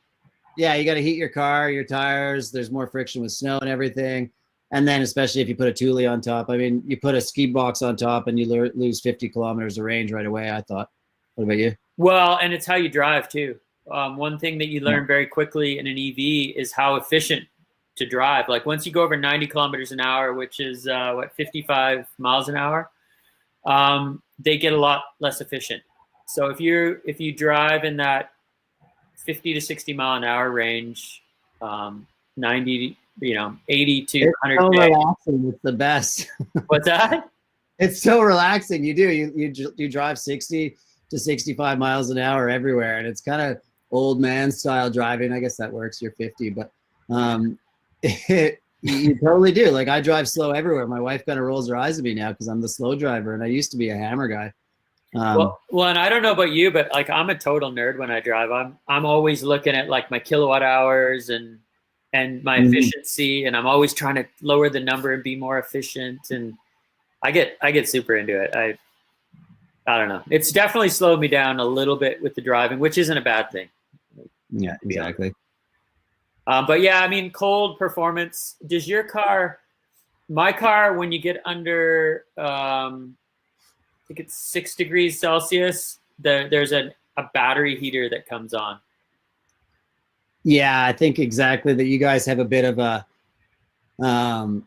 Yeah, you got to heat your car, your tires. There's more friction with snow and everything. And then especially if you put a Thule on top. I mean, you put a ski box on top and you lose 50 kilometers of range right away, I thought. What about you? Well, and it's how you drive too. One thing that you learn very quickly in an EV is how efficient to drive. Like once you go over 90 kilometers an hour, which is 55 miles an hour, they get a lot less efficient. So if you drive in that 50 to 60 mile an hour range, 90, 80 to 100. It's so relaxing. It's the best. What's that? It's so relaxing. You drive 60 to 65 miles an hour everywhere, and it's kind of old man style driving. I guess that works. You're 50, but you totally do. Like I drive slow everywhere. My wife kind of rolls her eyes at me now because I'm the slow driver, and I used to be a hammer guy. Well, and I don't know about you, but I'm a total nerd when I drive. I'm always looking at my kilowatt hours and my efficiency, and I'm always trying to lower the number and be more efficient. And I get super into it. I don't know. It's definitely slowed me down a little bit with the driving, which isn't a bad thing. Yeah, exactly. But yeah, I mean, cold performance. Does your car, my car, when you get under, I think it's 6 degrees Celsius, there's a battery heater that comes on. Yeah, I think exactly that you guys have a bit of a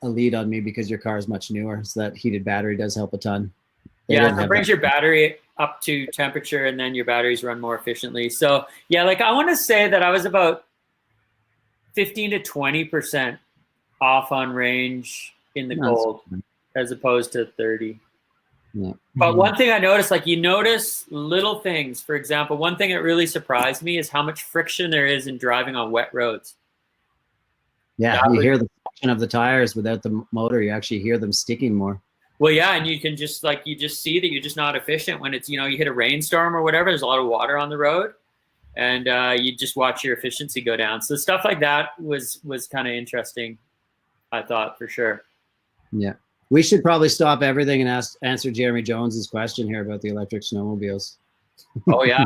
lead on me because your car is much newer. So that heated battery does help a ton. Yeah, it brings your battery up to temperature and then your batteries run more efficiently. So yeah, I want to say that I was about 15 to 20% off on range in the cold as opposed to 30. Yeah. But one thing I noticed, you notice little things. For example, one thing that really surprised me is how much friction there is in driving on wet roads. Yeah, you hear the friction of the tires without the motor. You actually hear them sticking more. Well, yeah, and you can just you just see that you're just not efficient when it's, you hit a rainstorm or whatever. There's a lot of water on the road, and you just watch your efficiency go down. So stuff like that was kind of interesting, I thought, for sure. Yeah, we should probably stop everything and answer Jeremy Jones's question here about the electric snowmobiles. Oh yeah,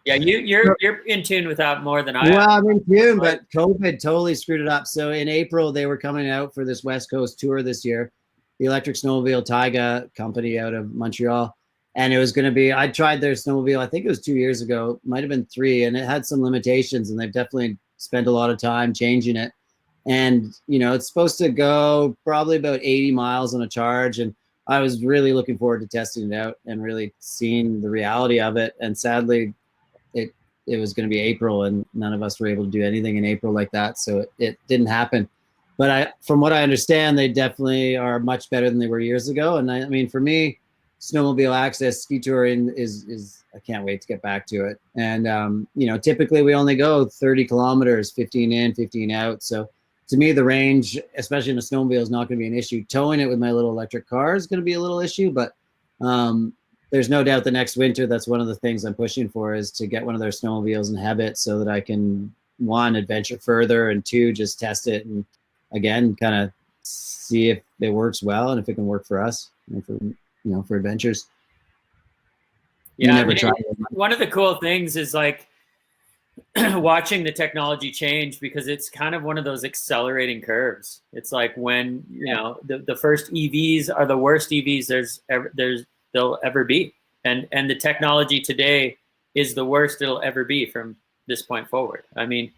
yeah. You're in tune with that more than I am. Well, I'm in tune, but COVID totally screwed it up. So in April, they were coming out for this West Coast tour this year. The electric snowmobile Taiga company out of Montreal. And it was going to be, I tried their snowmobile, I think it was 2 years ago, might've been 3, and it had some limitations, and they've definitely spent a lot of time changing it. And, it's supposed to go probably about 80 miles on a charge. And I was really looking forward to testing it out and really seeing the reality of it. And sadly, it was going to be April, and none of us were able to do anything in April like that. So it didn't happen. But from what I understand, they definitely are much better than they were years ago. And I mean, for me, snowmobile access, ski touring is I can't wait to get back to it. And typically we only go 30 kilometers, 15 in, 15 out. So to me, the range, especially in a snowmobile, is not going to be an issue. Towing it with my little electric car is going to be a little issue, but there's no doubt the next winter, that's one of the things I'm pushing for, is to get one of their snowmobiles and have it so that I can, 1, adventure further, and 2, just test it and again, kind of see if it works well and if it can work for us and for adventures. Yeah, never tried it. One of the cool things is watching the technology change, because it's kind of one of those accelerating curves. It's like when the first EVs are the worst EVs there'll ever be, and the technology today is the worst it'll ever be from this point forward. I mean,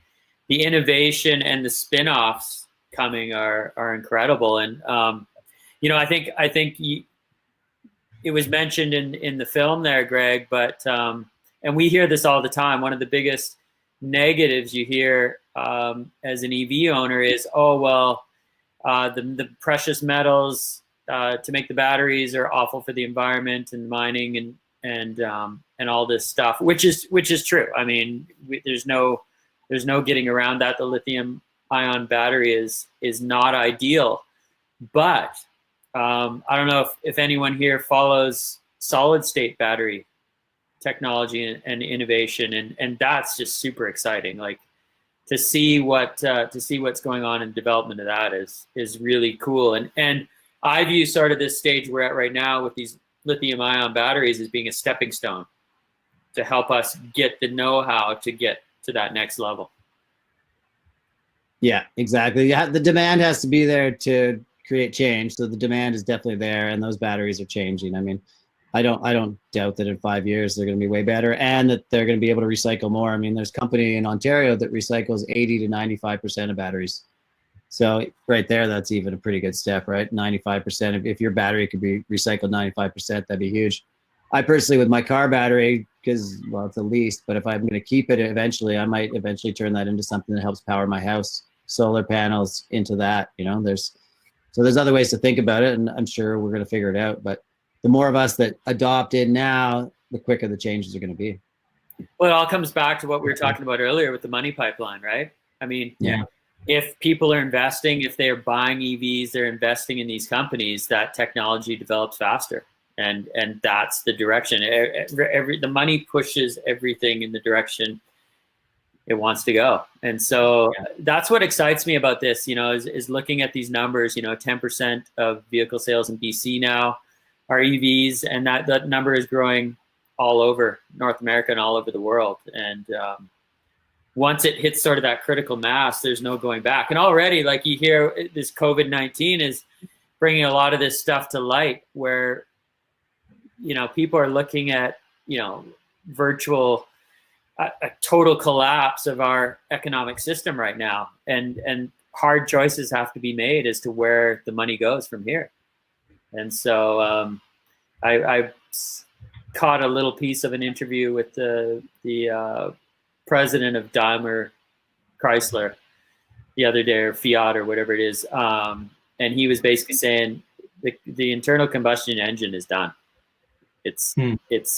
the innovation and the spin-offs coming are incredible. And I think it was mentioned in the film there, Greg, but and we hear this all the time. One of the biggest negatives you hear as an EV owner is, the precious metals to make the batteries are awful for the environment and mining and all this stuff, which is true. I mean, there's no getting around that. The lithium ion battery is not ideal, but I don't know if anyone here follows solid state battery technology and innovation, and that's just super exciting. Like to see what's going on in development of that is really cool. And I view sort of this stage we're at right now with these lithium ion batteries as being a stepping stone to help us get the know-how to get to that next level. Yeah, exactly. Yeah, the demand has to be there to create change. So the demand is definitely there, and those batteries are changing. I mean, I don't doubt that in 5 years they're going to be way better, and that they're going to be able to recycle more. I mean, there's a company in Ontario that recycles 80 to 95% of batteries. So right there, that's even a pretty good step, right? 95%. If your battery could be recycled 95%, that'd be huge. I personally, with my car battery, because, well, it's the least, but if I'm going to keep it eventually, I might eventually turn that into something that helps power my house. Solar panels into that, there's other ways to think about it, and I'm sure we're going to figure it out. But the more of us that adopt it now, the quicker the changes are going to be. Well, it all comes back to what we were talking about earlier with the money pipeline, right? I mean, if people are investing, if they're buying EVs, they're investing in these companies, that technology develops faster. And that's the direction. The money pushes everything in the direction it wants to go. And so that's what excites me about this, is looking at these numbers. 10% of vehicle sales in BC now are EVs, and that number is growing all over North America and all over the world. And once it hits sort of that critical mass, there's no going back. And already, like you hear, this COVID-19 is bringing a lot of this stuff to light, where people are looking at virtual a total collapse of our economic system right now, and hard choices have to be made as to where the money goes from here. And so I caught a little piece of an interview with the president of Daimler Chrysler the other day, or Fiat or whatever it is, and he was basically saying the internal combustion engine is done. It's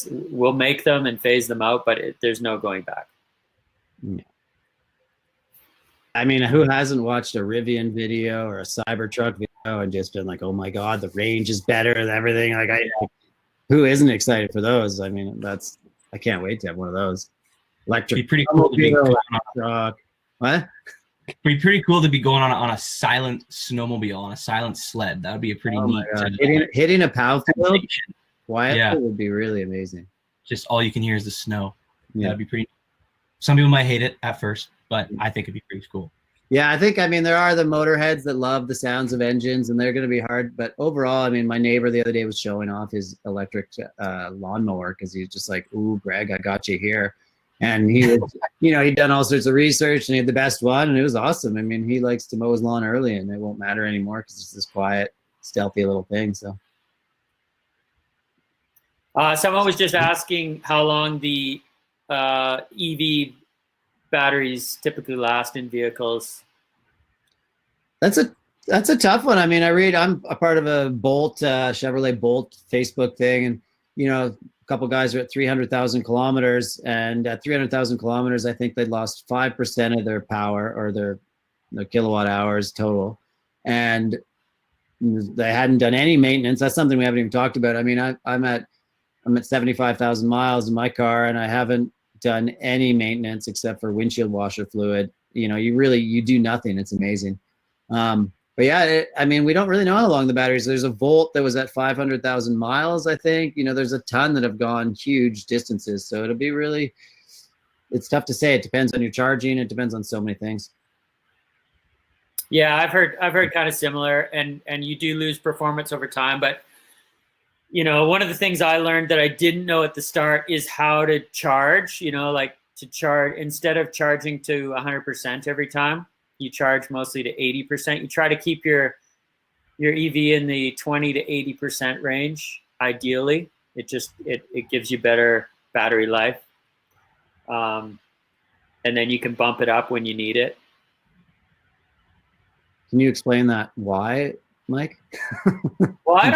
we'll make them and phase them out, but there's no going back. I mean, who hasn't watched a Rivian video or a Cybertruck video and just been like, oh my God, the range is better and everything. Like, who isn't excited for those? I mean, I can't wait to have one of those. Electric. It'd be pretty cool to be going on truck. What? It'd be pretty cool to be going on a silent snowmobile, on a silent sled. That would be a pretty neat. Hitting a POW field quietly Yeah. would be really amazing. Just all you can hear is the snow. Yeah. That'd be pretty. Some people might hate it at first, but I think it'd be pretty cool. Yeah, I mean, there are the motorheads that love the sounds of engines, and they're going to be hard. But overall, I mean, my neighbor the other day was showing off his electric lawnmower because he was just like, "Ooh, Greg, I got you here." And he was, he'd done all sorts of research and he had the best one, and it was awesome. I mean, he likes to mow his lawn early, and it won't matter anymore because it's this quiet, stealthy little thing. So, someone was just asking how long the EV batteries typically last in vehicles. That's a tough one. I mean, I'm a part of a Bolt, Chevrolet Bolt Facebook thing, and a couple guys are at 300,000 kilometers, and at 300,000 kilometers, I think they lost 5% of their power or their kilowatt hours total, and they hadn't done any maintenance. That's something we haven't even talked about. I mean, I'm at 75,000 miles in my car, and I haven't done any maintenance except for windshield washer fluid. You do nothing. It's amazing. But yeah, I mean, we don't really know how long the batteries. There's a Volt that was at 500,000 miles, I think. There's a ton that have gone huge distances. So it'll be really, it's tough to say. It depends on your charging. It depends on so many things. Yeah, I've heard kind of similar, and you do lose performance over time. But one of the things I learned that I didn't know at the start is how to charge. Like to charge instead of charging to 100% every time. You charge mostly to 80%. You try to keep your EV in the 20 to 80% range. Ideally, it gives you better battery life, and then you can bump it up when you need it. Can you explain that? Why, Mike? Well, I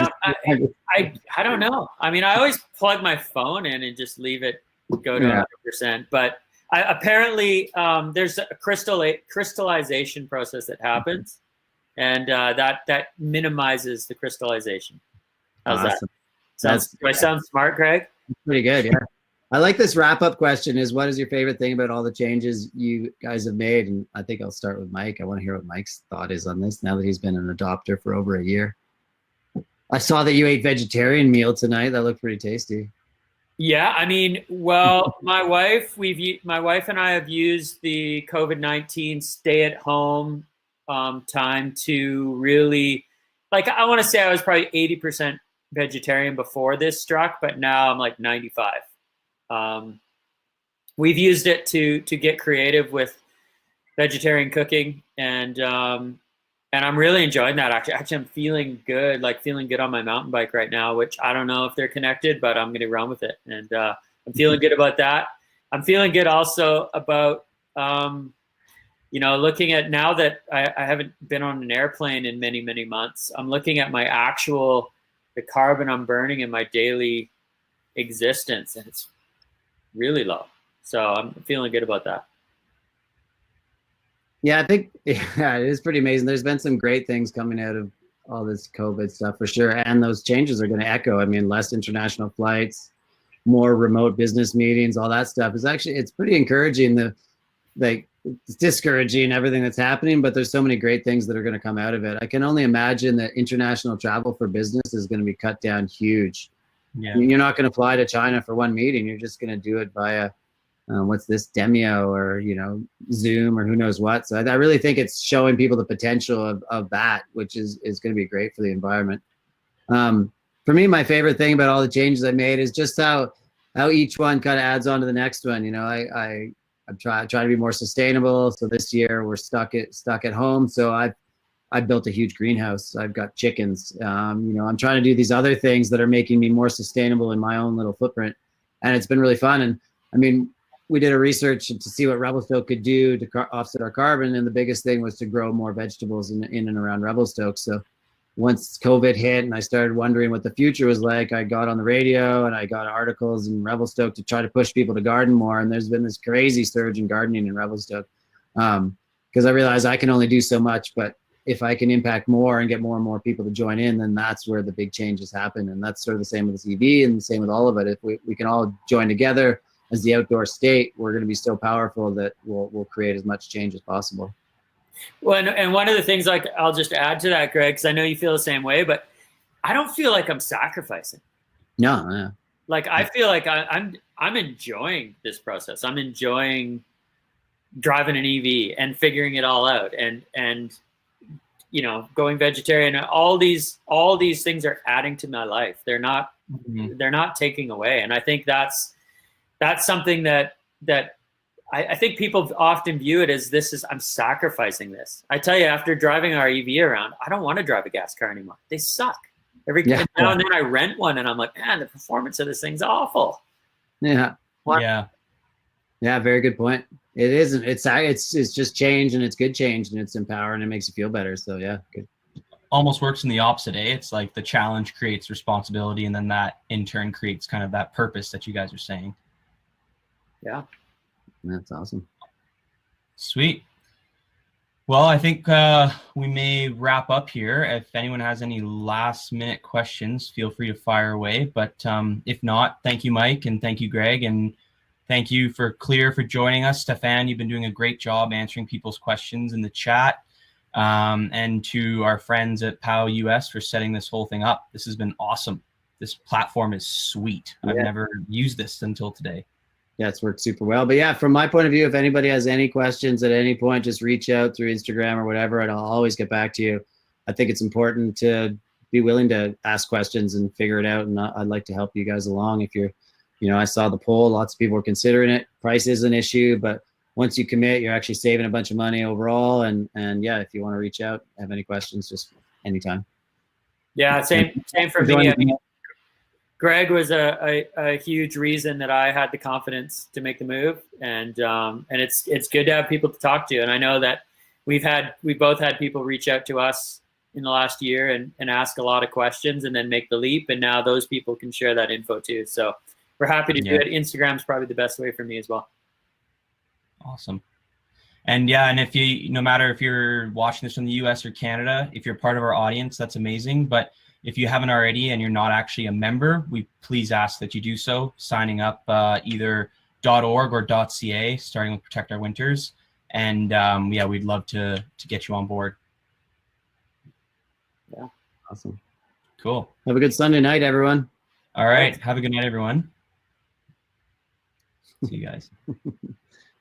don't know. I mean, I always plug my phone in and just leave it go to 100%, but. Apparently, there's a crystallization process that happens, and that minimizes the crystallization. How's that? Do I sound smart, Greg? Pretty good, yeah. I like this wrap-up question is, what is your favorite thing about all the changes you guys have made? And I think I'll start with Mike. I want to hear what Mike's thought is on this now that he's been an adopter for over a year. I saw that you ate vegetarian meal tonight. That looked pretty tasty. Yeah, I mean, well, my wife and I have used the COVID-19 stay-at-home time to really, I want to say I was probably 80% vegetarian before this struck, but now I'm like 95. We've used it to get creative with vegetarian cooking, and I'm really enjoying that. Actually, I'm feeling good, feeling good on my mountain bike right now, which I don't know if they're connected, but I'm going to run with it. And I'm feeling good about that. I'm feeling good also about, looking at now that I haven't been on an airplane in many, many months, I'm looking at the carbon I'm burning in my daily existence, and it's really low. So I'm feeling good about that. Yeah, I think it is pretty amazing. There's been some great things coming out of all this COVID stuff for sure. And those changes are going to echo. I mean, less international flights, more remote business meetings, all that stuff is actually, it's pretty encouraging. It's discouraging everything that's happening, but there's so many great things that are going to come out of it. I can only imagine that international travel for business is going to be cut down huge. Yeah. I mean, you're not going to fly to China for one meeting. You're just going to do it via what's this, Demio or Zoom or who knows what. So I really think it's showing people the potential of that, which is going to be great for the environment. For me, my favorite thing about all the changes I made is just how each one kind of adds on to the next one. I'm trying to be more sustainable. So this year we're stuck at home. So I built a huge greenhouse. I've got chickens. I'm trying to do these other things that are making me more sustainable in my own little footprint, and it's been really fun. And I mean, we did a research to see what Revelstoke could do to offset our carbon, and the biggest thing was to grow more vegetables in and around Revelstoke. So once COVID hit and I started wondering what the future was like, I got on the radio and I got articles in Revelstoke to try to push people to garden more. And there's been this crazy surge in gardening in Revelstoke. because I realize I can only do so much, but if I can impact more and get more and more people to join in, then that's where the big changes happen. And that's sort of the same with the CV and the same with all of it. If we can all join together as the outdoor state, we're going to be so powerful that we'll create as much change as possible. Well, and one of the things, like, I'll just add to that, Greg, because I know you feel the same way, but I don't feel like I'm sacrificing. No. Like, I feel like I'm enjoying this process. I'm enjoying driving an EV and figuring it all out, and you know, going vegetarian. All these things are adding to my life. They're not taking away. And I think that's something that I think people often view it as I'm sacrificing this. I tell you, after driving our EV around, I don't want to drive a gas car anymore. They suck. Now and then I rent one and I'm like, man, the performance of this thing's awful. Yeah. Yeah, very good point. It isn't. It's just change, and it's good change, and it's empowering, and it makes you feel better. So yeah, good. Almost works in the opposite, eh? It's like the challenge creates responsibility, and then that in turn creates kind of that purpose that you guys are saying. Yeah. That's awesome. Sweet. Well, I think we may wrap up here. If anyone has any last minute questions, feel free to fire away. But if not, thank you, Mike, and thank you, Greg, and thank you for joining us. Stefan, you've been doing a great job answering people's questions in the chat. And to our friends at POW US for setting this whole thing up. This has been awesome. This platform is sweet. I've never used this until today. Yeah, it's worked super well. But yeah, from my point of view, if anybody has any questions at any point, just reach out through Instagram or whatever, and I'll always get back to you. I think it's important to be willing to ask questions and figure it out. And I'd like to help you guys along. If you're, I saw the poll, lots of people were considering it. Price is an issue, but once you commit, you're actually saving a bunch of money overall. And yeah, if you want to reach out, have any questions, just anytime. Yeah, same for me. I mean, Greg was a huge reason that I had the confidence to make the move, and it's good to have people to talk to. And I know that we both had people reach out to us in the last year and ask a lot of questions and then make the leap. And now those people can share that info too. So we're happy to do it. Instagram's probably the best way for me as well. Awesome. And yeah, and if you, no matter if you're watching this from the US or Canada, if you're part of our audience, that's amazing. But if you haven't already and you're not actually a member, we please ask that you do so, signing up either .org or .ca, starting with Protect Our Winters. And yeah, we'd love to get you on board. Yeah, awesome. Cool. Have a good Sunday night, everyone. All right. Have a good night, everyone. See you guys.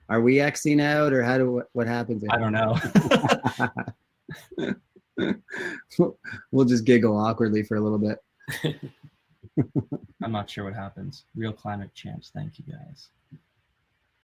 Are we Xing out, or what happens? I don't know. We'll just giggle awkwardly for a little bit. I'm not sure what happens. Real climate champs. Thank you, guys.